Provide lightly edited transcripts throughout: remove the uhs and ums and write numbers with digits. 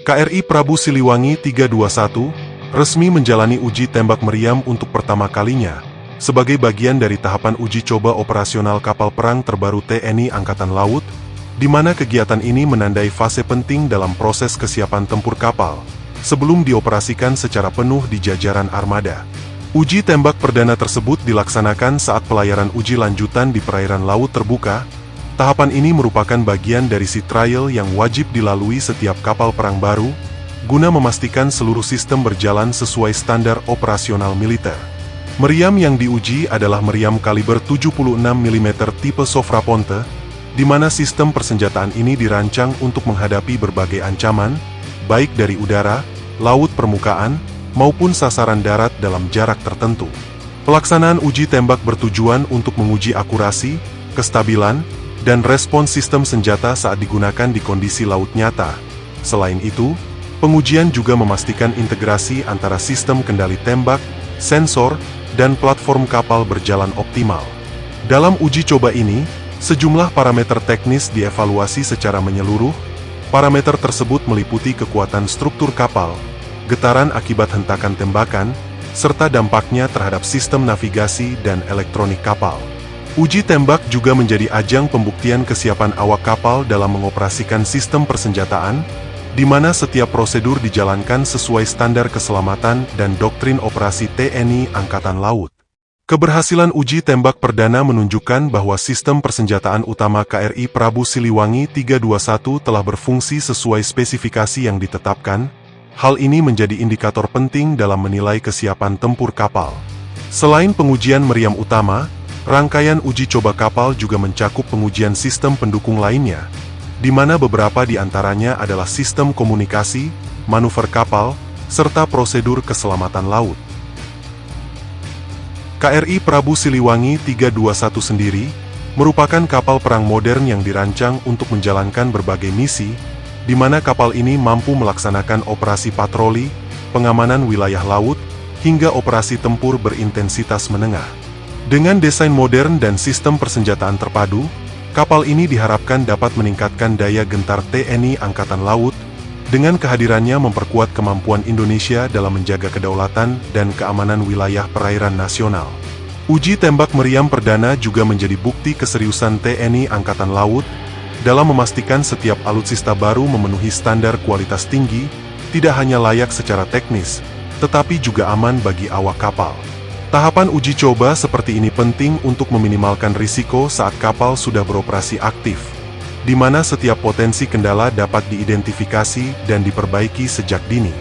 KRI Prabu Siliwangi 321 resmi menjalani uji tembak meriam untuk pertama kalinya, sebagai bagian dari tahapan uji coba operasional kapal perang terbaru TNI Angkatan Laut, di mana kegiatan ini menandai fase penting dalam proses kesiapan tempur kapal, sebelum dioperasikan secara penuh di jajaran armada. Uji tembak perdana tersebut dilaksanakan saat pelayaran uji lanjutan di perairan laut terbuka. Tahapan ini merupakan bagian dari sea trial yang wajib dilalui setiap kapal perang baru, guna memastikan seluruh sistem berjalan sesuai standar operasional militer. Meriam yang diuji adalah meriam kaliber 76 mm tipe Sofra Ponte, di mana sistem persenjataan ini dirancang untuk menghadapi berbagai ancaman, baik dari udara, laut permukaan, maupun sasaran darat dalam jarak tertentu. Pelaksanaan uji tembak bertujuan untuk menguji akurasi, kestabilan, dan respons sistem senjata saat digunakan di kondisi laut nyata. Selain itu, pengujian juga memastikan integrasi antara sistem kendali tembak, sensor, dan platform kapal berjalan optimal. Dalam uji coba ini, sejumlah parameter teknis dievaluasi secara menyeluruh. Parameter tersebut meliputi kekuatan struktur kapal, getaran akibat hentakan tembakan, serta dampaknya terhadap sistem navigasi dan elektronik kapal. Uji tembak juga menjadi ajang pembuktian kesiapan awak kapal dalam mengoperasikan sistem persenjataan, di mana setiap prosedur dijalankan sesuai standar keselamatan dan doktrin operasi TNI Angkatan Laut. Keberhasilan uji tembak perdana menunjukkan bahwa sistem persenjataan utama KRI Prabu Siliwangi 321 telah berfungsi sesuai spesifikasi yang ditetapkan. Hal ini menjadi indikator penting dalam menilai kesiapan tempur kapal. Selain pengujian meriam utama, rangkaian uji coba kapal juga mencakup pengujian sistem pendukung lainnya, di mana beberapa di antaranya adalah sistem komunikasi, manuver kapal, serta prosedur keselamatan laut. KRI Prabu Siliwangi 321 sendiri merupakan kapal perang modern yang dirancang untuk menjalankan berbagai misi, di mana kapal ini mampu melaksanakan operasi patroli, pengamanan wilayah laut, hingga operasi tempur berintensitas menengah. Dengan desain modern dan sistem persenjataan terpadu, kapal ini diharapkan dapat meningkatkan daya gentar TNI Angkatan Laut, dengan kehadirannya memperkuat kemampuan Indonesia dalam menjaga kedaulatan dan keamanan wilayah perairan nasional. Uji tembak meriam perdana juga menjadi bukti keseriusan TNI Angkatan Laut dalam memastikan setiap alutsista baru memenuhi standar kualitas tinggi, tidak hanya layak secara teknis, tetapi juga aman bagi awak kapal. Tahapan uji coba seperti ini penting untuk meminimalkan risiko saat kapal sudah beroperasi aktif, di mana setiap potensi kendala dapat diidentifikasi dan diperbaiki sejak dini.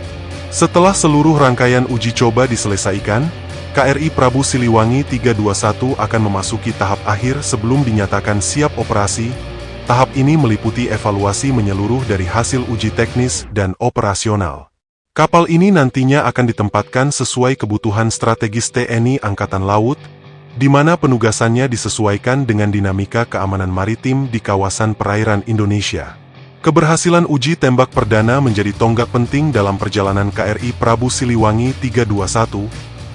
Setelah seluruh rangkaian uji coba diselesaikan, KRI Prabu Siliwangi 321 akan memasuki tahap akhir sebelum dinyatakan siap operasi. Tahap ini meliputi evaluasi menyeluruh dari hasil uji teknis dan operasional. Kapal ini nantinya akan ditempatkan sesuai kebutuhan strategis TNI Angkatan Laut, di mana penugasannya disesuaikan dengan dinamika keamanan maritim di kawasan perairan Indonesia. Keberhasilan uji tembak perdana menjadi tonggak penting dalam perjalanan KRI Prabu Siliwangi 321.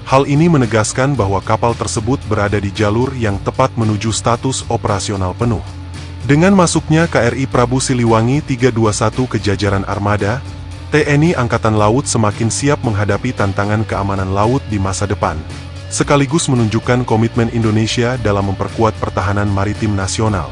Hal ini menegaskan bahwa kapal tersebut berada di jalur yang tepat menuju status operasional penuh. Dengan masuknya KRI Prabu Siliwangi 321 ke jajaran armada, TNI Angkatan Laut semakin siap menghadapi tantangan keamanan laut di masa depan, sekaligus menunjukkan komitmen Indonesia dalam memperkuat pertahanan maritim nasional.